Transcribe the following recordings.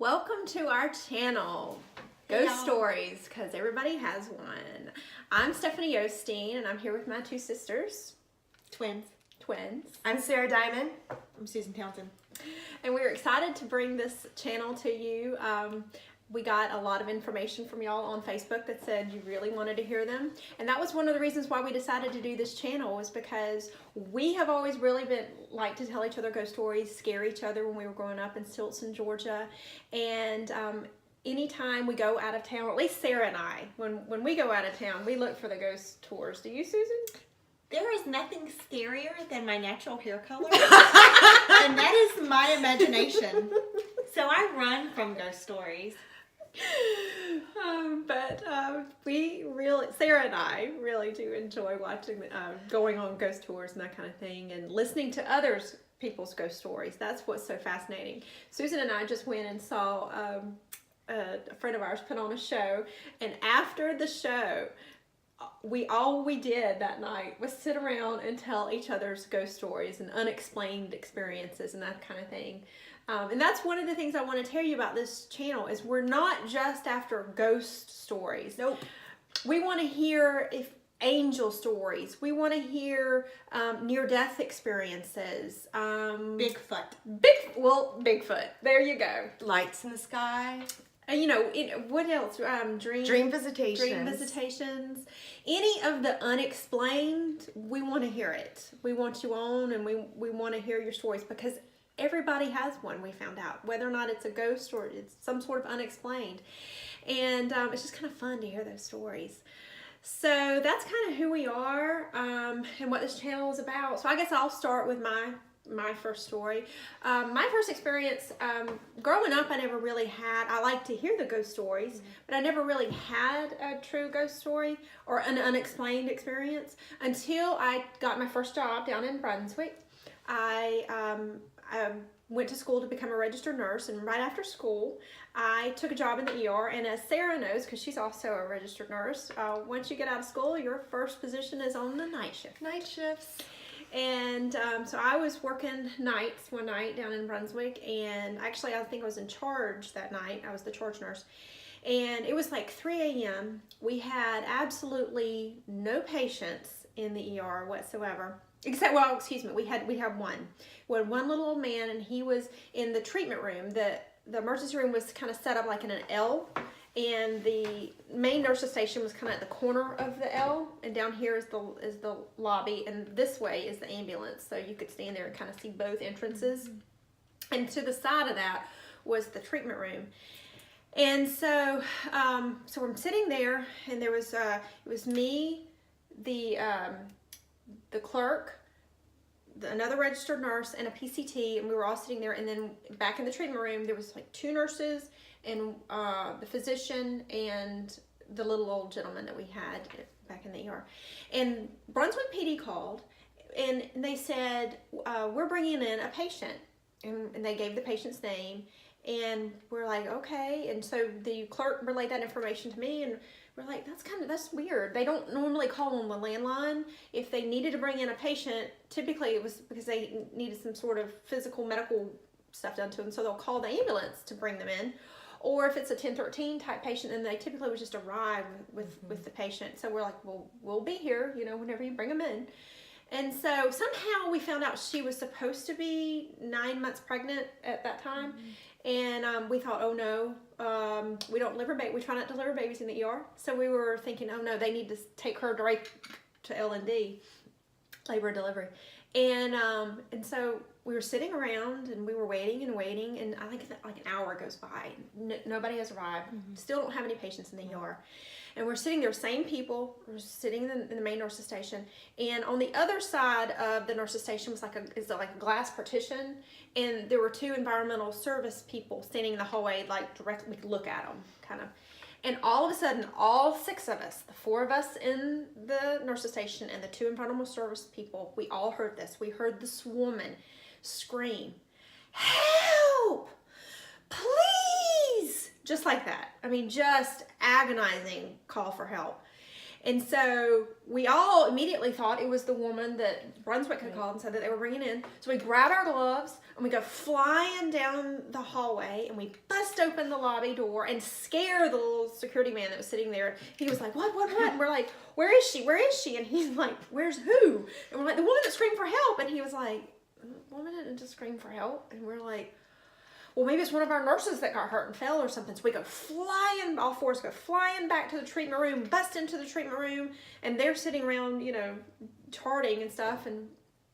Welcome to our channel, Ghost Stories, because everybody has one. I'm Stephanie Osteen, and I'm here with my two sisters. Twins. I'm Sarah Diamond. I'm Susan Townsend. And we're excited to bring this channel to you. We got a lot of information from y'all on Facebook that said you really wanted to hear them. And that was one of the reasons why we decided to do this channel, was because we have always really been like to tell each other ghost stories, scare each other when we were growing up in Stilson, Georgia. And anytime we go out of town, or at least Sarah and I, when we go out of town, we look for the ghost tours. Do you, Susan? There is nothing scarier than my natural hair color, and that is my imagination. So I run from ghost stories. Sarah and I really do enjoy watching, going on ghost tours and that kind of thing, and listening to people's ghost stories. That's what's so fascinating. Susan and I just went and saw a friend of ours put on a show, and after the show, all we did that night was sit around and tell each other's ghost stories and unexplained experiences and that kind of thing. And that's one of the things I want to tell you about this channel, is we're not just after ghost stories. Nope. We want to hear angel stories. We want to hear near-death experiences. Bigfoot. Bigfoot. There you go. Lights in the sky. What else? Dream visitations. Dream visitations. Any of the unexplained, we want to hear it. We want you on, and we want to hear your stories, because everybody has one, we found out, whether or not it's a ghost or it's some sort of unexplained. And it's just kind of fun to hear those stories. So that's kind of who we are, and what this channel is about. So I guess I'll start with my first story. My first experience, growing up, I like to hear the ghost stories, but I never really had a true ghost story or an unexplained experience until I got my first job down in Brunswick. I went to school to become a registered nurse, and right after school, I took a job in the ER. And as Sarah knows, because she's also a registered nurse, once you get out of school, your first position is on the night shift. Night shifts. And so I was working nights one night down in Brunswick, and actually I think I was in charge that night. I was the charge nurse. And it was like 3 a.m. We had absolutely no patients in the ER whatsoever. Except, we had one. We had one little old man, and he was in the treatment room. The emergency room was kind of set up like in an L, and the main nurse's station was kind of at the corner of the L, and down here is the lobby, and this way is the ambulance, so you could stand there and kind of see both entrances. And to the side of that was the treatment room. And so I'm sitting there, and there was it was me, the clerk, another registered nurse, and a PCT, and we were all sitting there. And then back in the treatment room, there was like 2 nurses and the physician and the little old gentleman that we had back in the ER. And Brunswick PD called, and they said, we're bringing in a patient. And they gave the patient's name, and we're like, okay. And so the clerk relayed that information to me, and we're like, that's weird. They don't normally call on the landline. If they needed to bring in a patient, typically it was because they needed some sort of physical medical stuff done to them, so they'll call the ambulance to bring them in. Or if it's a 1013 type patient, then they typically would just arrive with the patient. So we're like, well, we'll be here, whenever you bring them in. And so somehow we found out she was supposed to be 9 months pregnant at that time. And we thought, oh no, we don't deliver babies. We try not to deliver babies in the ER. So we were thinking, oh no, they need to take her right to L&D, labor and delivery. And so we were sitting around, and we were waiting, and I think like an hour goes by. Nobody has arrived. Still don't have any patients in the ER. And we're sitting there, same people, we're sitting in the main nurse's station, and on the other side of the nurse's station was like a glass partition, and there were 2 environmental service people standing in the hallway, like directly, we could look at them, kind of. And all of a sudden, all 6 of us, the 4 of us in the nurse's station and the 2 environmental service people, we all heard this. We heard this woman scream, "Help! Please!" Just like that. I mean, just agonizing call for help. And so we all immediately thought it was the woman that Brunswick had called and said that they were bringing in. So we grab our gloves and we go flying down the hallway and we bust open the lobby door and scare the little security man that was sitting there. He was like, what? And we're like, where is she? And he's like, where's who? And we're like, the woman that screamed for help. And he was like, the woman didn't just scream for help. And we're like, well, maybe it's one of our nurses that got hurt and fell or something. So we go flying, all fours go flying back to the treatment room, bust into the treatment room, and they're sitting around, charting and stuff. And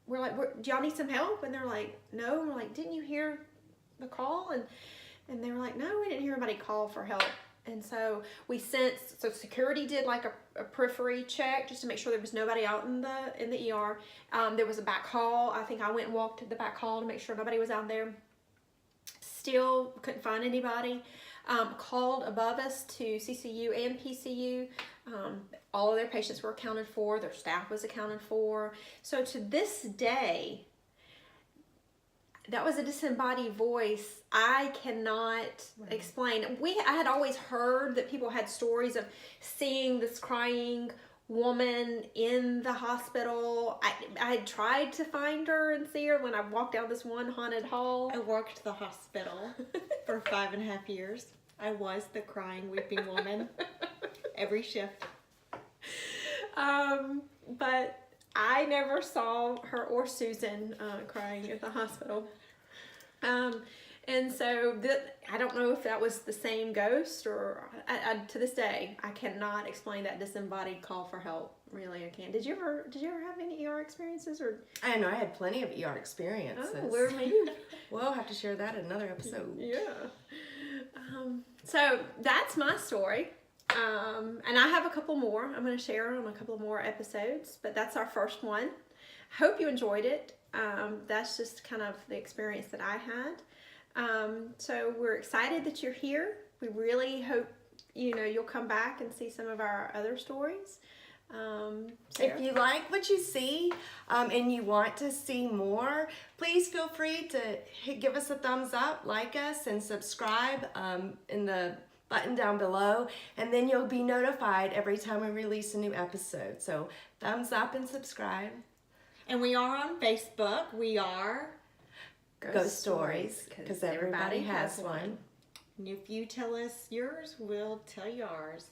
we're like, do y'all need some help? And they're like, no. And we're like, didn't you hear the call? And they were like, no, we didn't hear anybody call for help. And so so security did like a periphery check just to make sure there was nobody out in the ER. There was a back hall. I think I went and walked to the back hall to make sure nobody was out there. Still couldn't find anybody. Called above us to CCU and PCU. All of their patients were accounted for. Their staff was accounted for. So to this day, that was a disembodied voice. I cannot explain. I had always heard that people had stories of seeing this crying woman in the hospital. I had tried to find her and see her when I walked down this one haunted hall. I worked the hospital for 5.5 years. I was the crying, weeping woman every shift. But I never saw her or Susan crying at the hospital. And so I don't know if that was the same ghost or to this day, I cannot explain that disembodied call for help. Really, I can't. Did you ever have any ER experiences or? I know I had plenty of ER experiences. Oh, where were you? We'll have to share that in another episode. Yeah. So that's my story. And I have a couple more. I'm going to share on a couple more episodes, but that's our first one. Hope you enjoyed it. That's just kind of the experience that I had. So we're excited that you're here. We really hope, you'll come back and see some of our other stories. If you like what you see and you want to see more, please feel free to give us a thumbs up, like us, and subscribe in the button down below, and then you'll be notified every time we release a new episode. So thumbs up and subscribe. And we are on Facebook. We are Ghost Stories, because everybody has one. And if you tell us yours, we'll tell you ours.